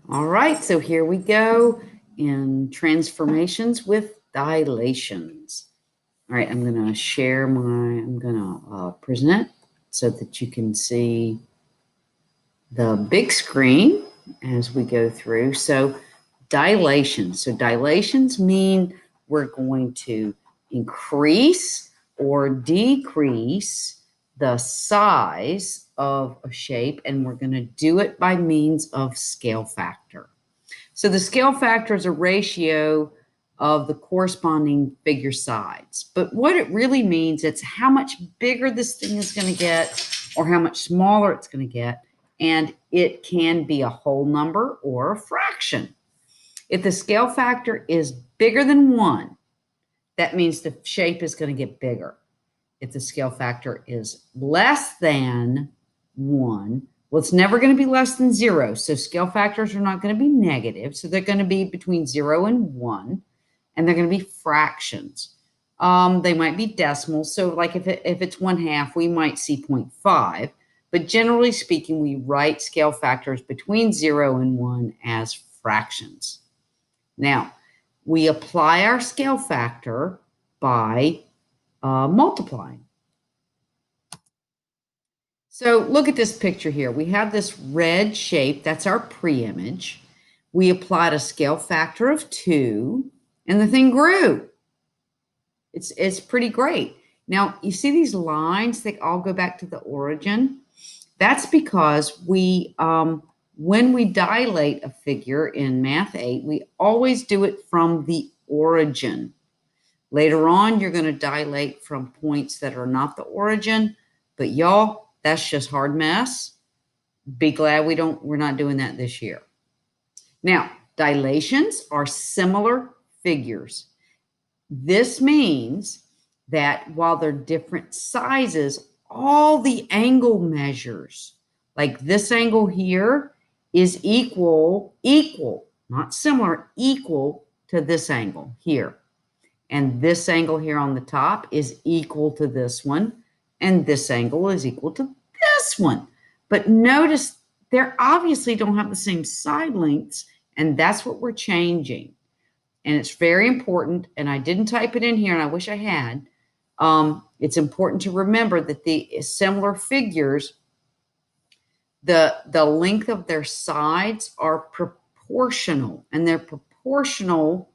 All right, so here we go in transformations with dilations. All right, I'm going to share I'm going to present so that you can see the big screen as we go through. So dilations. So dilations mean we're going to increase or decrease the size of a shape, and we're going to do it by means of scale factor. So the scale factor is a ratio of the corresponding figure sides. But what it really means, it's how much bigger this thing is going to get or how much smaller it's going to get. And it can be a whole number or a fraction. If the scale factor is bigger than 1, that means the shape is going to get bigger. If the scale factor is less than 1, well, it's never going to be less than 0. So scale factors are not going to be negative. So they're going to be between 0 and 1, and they're going to be fractions. They might be decimals. So like if it's 1/2, we might see 0.5. But generally speaking, we write scale factors between 0 and 1 as fractions. Now, we apply our scale factor by multiplying. So look at this picture here. We have this red shape. That's our pre-image. We applied a scale factor of 2, and the thing grew. It's pretty great. Now, you see these lines that all go back to the origin? That's because when we dilate a figure in Math 8, we always do it from the origin. Later on, you're going to dilate from points that are not the origin, but y'all, that's just hard mess. Be glad we're not doing that this year. Now, dilations are similar figures. This means that while they're different sizes, all the angle measures, like this angle here, is equal, not similar, equal to this angle here. And this angle here on the top is equal to this one. And this angle is equal to this one. But notice they obviously don't have the same side lengths, and that's what we're changing. And it's very important, and I didn't type it in here, and I wish I had. It's important to remember that the similar figures, the length of their sides are proportional, and they're proportional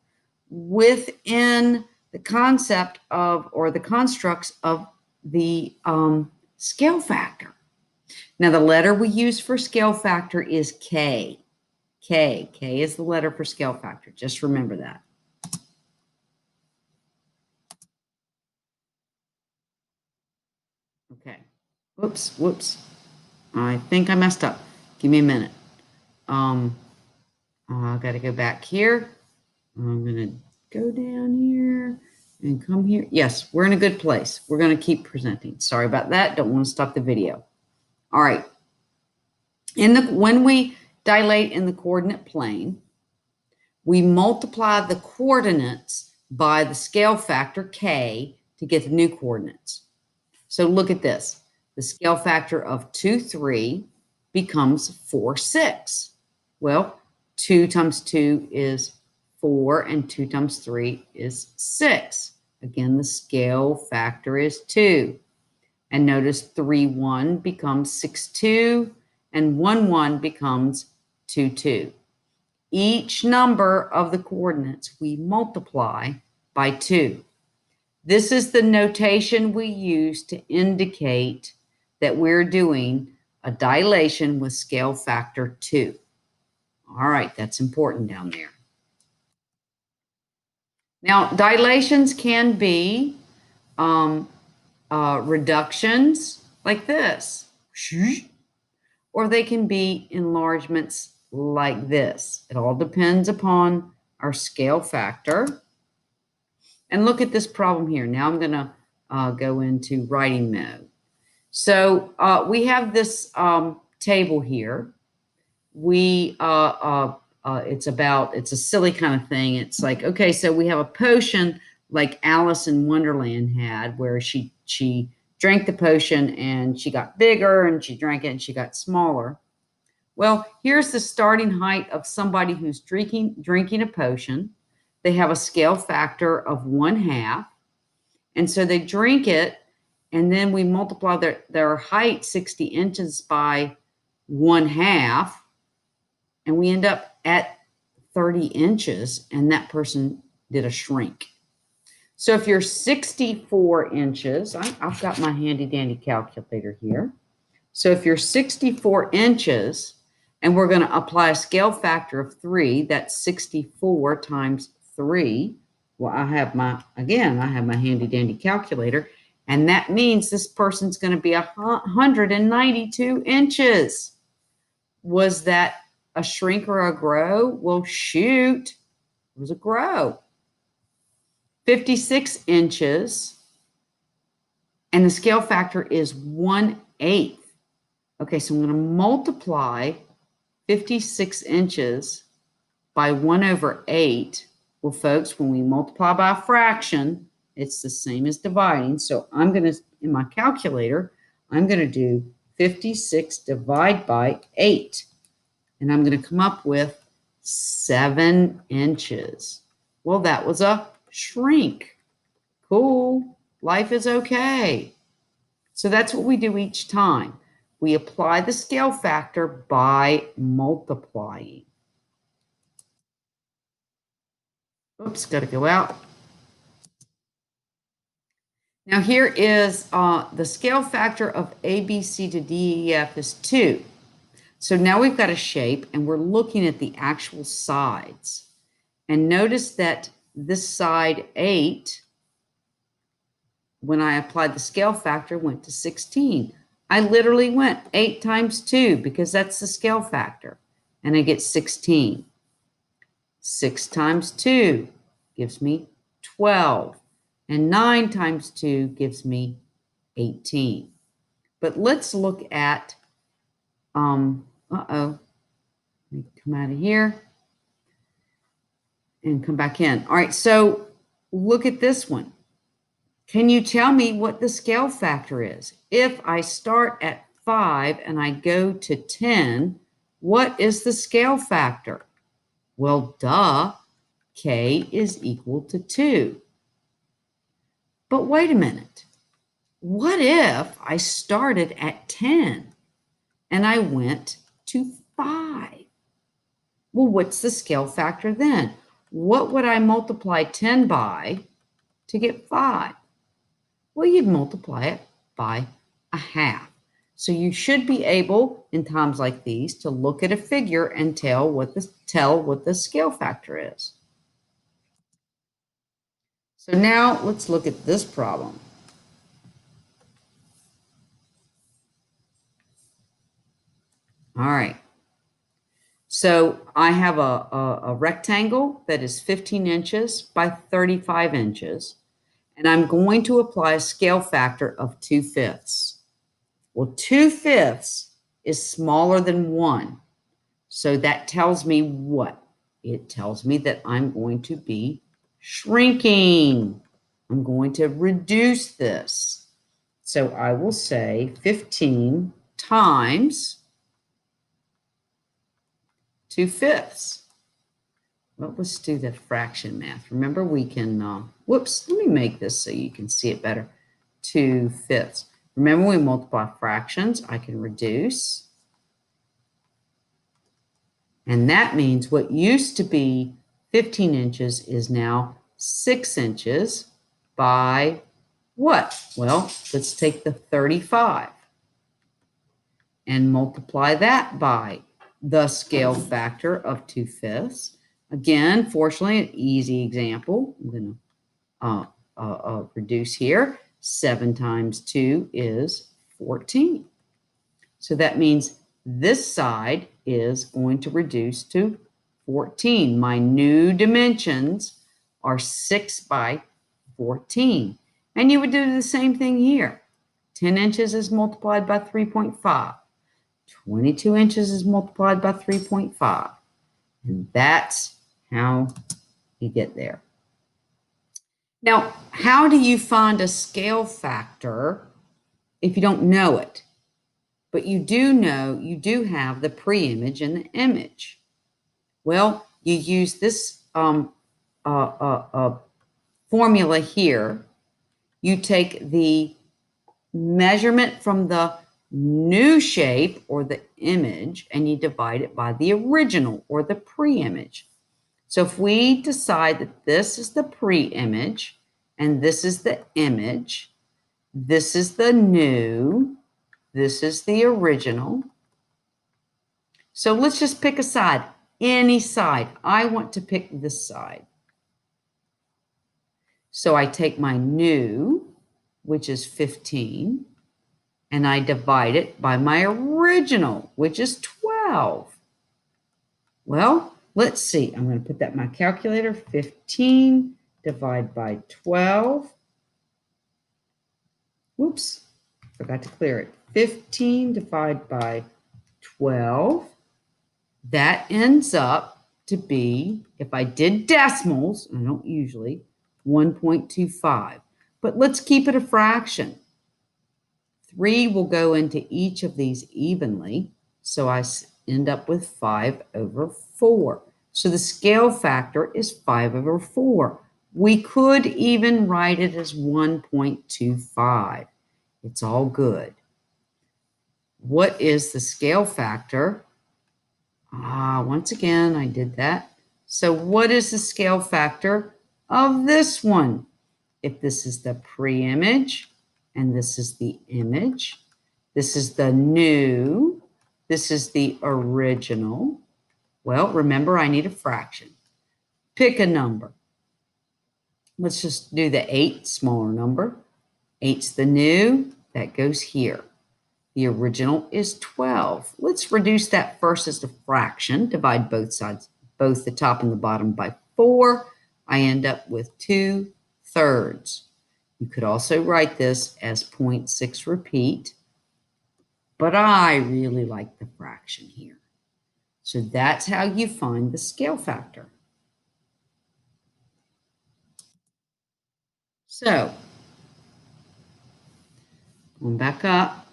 within the concept of, or the constructs of the scale factor. Now, the letter we use for scale factor is K. K is the letter for scale factor. Just remember that. Okay. Whoops. I think I messed up. Give me a minute. I got to go back here. I'm going to go down here and come here. Yes, we're in a good place. We're going to keep presenting. Sorry about that. Don't want to stop the video. All right. When we dilate in the coordinate plane, we multiply the coordinates by the scale factor K to get the new coordinates. So look at this. The scale factor of 2, 3 becomes 4, 6. Well, 2 times 2 is 4, and 2 times 3 is 6. Again, the scale factor is 2. And notice 3, 1 becomes 6, 2, and 1, 1 becomes 2, 2. Each number of the coordinates we multiply by 2. This is the notation we use to indicate that we're doing a dilation with scale factor 2. All right, that's important down there. Now, dilations can be reductions like this, or they can be enlargements like this. It all depends upon our scale factor. And look at this problem here. Now I'm going to go into writing mode. So we have this table here. It's a silly kind of thing. It's like, okay, so we have a potion like Alice in Wonderland had, where she drank the potion and she got bigger, and she drank it and she got smaller. Well, here's the starting height of somebody who's drinking a potion. They have a scale factor of 1/2. And so they drink it, and then we multiply their height 60 inches by 1/2, and we end up at 30 inches, and that person did a shrink. So if you're 64 inches, I've got my handy dandy calculator here. So if you're 64 inches, and we're going to apply a scale factor of 3, that's 64 times 3. Well, I have my handy dandy calculator, and that means this person's going to be 192 inches. Was that a shrink or a grow? Well, shoot, it was a grow. 56 inches, and the scale factor is 1/8. Okay, so I'm going to multiply 56 inches by 1/8. Well, folks, when we multiply by a fraction, it's the same as dividing. So I'm going to, in my calculator, I'm going to do 56 divided by 8. And I'm going to come up with 7 inches. Well, that was a shrink. Cool. Life is okay. So that's what we do each time. We apply the scale factor by multiplying. Oops, got to go out. Now here is the scale factor of A, B, C to D, E, F is 2. So now we've got a shape, and we're looking at the actual sides. And notice that this side 8, when I applied the scale factor, went to 16. I literally went 8 times 2 because that's the scale factor, and I get 16. 6 times 2 gives me 12, and 9 times 2 gives me 18. But let's look at, let me come out of here and come back in. All right, so look at this one. Can you tell me what the scale factor is? If I start at 5 and I go to 10, what is the scale factor? Well, duh, K is equal to 2. But wait a minute. What if I started at 10 and I went to 5? Well, what's the scale factor then? What would I multiply 10 by to get 5? Well, you'd multiply it by 1/2. So you should be able, in times like these, to look at a figure and tell what the scale factor is. So now let's look at this problem. All right. So I have a rectangle that is 15 inches by 35 inches, and I'm going to apply a scale factor of 2/5. Well, 2/5 is smaller than 1. So that tells me what? It tells me that I'm going to be shrinking. I'm going to reduce this. So I will say 15 times 2/5. Well, let's do the fraction math. Remember, we can, whoops, let me make this so you can see it better. 2/5. Remember, we multiply fractions. I can reduce. And that means what used to be 15 inches is now 6 inches by what? Well, let's take the 35 and multiply that by the scale factor of 2/5. Again, fortunately, an easy example. I'm going to reduce here. 7 times 2 is 14. So that means this side is going to reduce to 14. My new dimensions are 6 by 14. And you would do the same thing here. 10 inches is multiplied by 3.5. 22 inches is multiplied by 3.5. And that's how you get there. Now, how do you find a scale factor if you don't know it? but you do know you do have the pre-image and the image. Well, you use this formula here. You take the measurement from the new shape or the image and you divide it by the original or the pre-image. So if we decide that this is the pre-image and this is the image, this is the new, this is the original. So let's just pick a side, any side. I want to pick this side. So I take my new, which is 15, and I divide it by my original, which is 12. Well, let's see. I'm going to put that in my calculator. 15 divided by 12. Whoops, forgot to clear it. 15 divided by 12. That ends up to be, if I did decimals, and I don't usually, 1.25. But let's keep it a fraction. 3 will go into each of these evenly, so I end up with 5 over 4. So the scale factor is 5 over 4. We could even write it as 1.25. It's all good. What is the scale factor? Once again, I did that. So what is the scale factor of this one? If this is the pre-image and this is the image, this is the new, this is the original. Well, remember, I need a fraction. Pick a number. Let's just do the 8, smaller number. 8's the new, that goes here. The original is 12. Let's reduce that first as a fraction. Divide both sides, both the top and the bottom, by 4. I end up with 2/3. You could also write this as 0.6 repeat, but I really like the fraction here. So that's how you find the scale factor. So, going back up,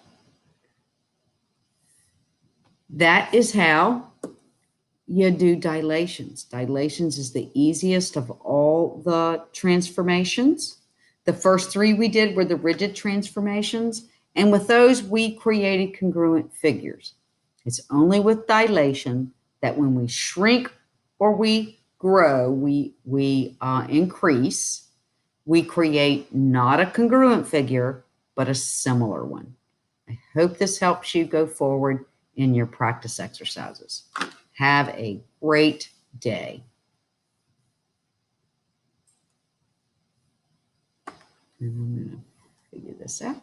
that is how you do dilations. Dilations is the easiest of all the transformations. The first 3 we did were the rigid transformations, and with those we created congruent figures. It's only with dilation that when we shrink or we grow, we increase, we create not a congruent figure, but a similar one. I hope this helps you go forward in your practice exercises. Have a great day. And I'm going to figure this out.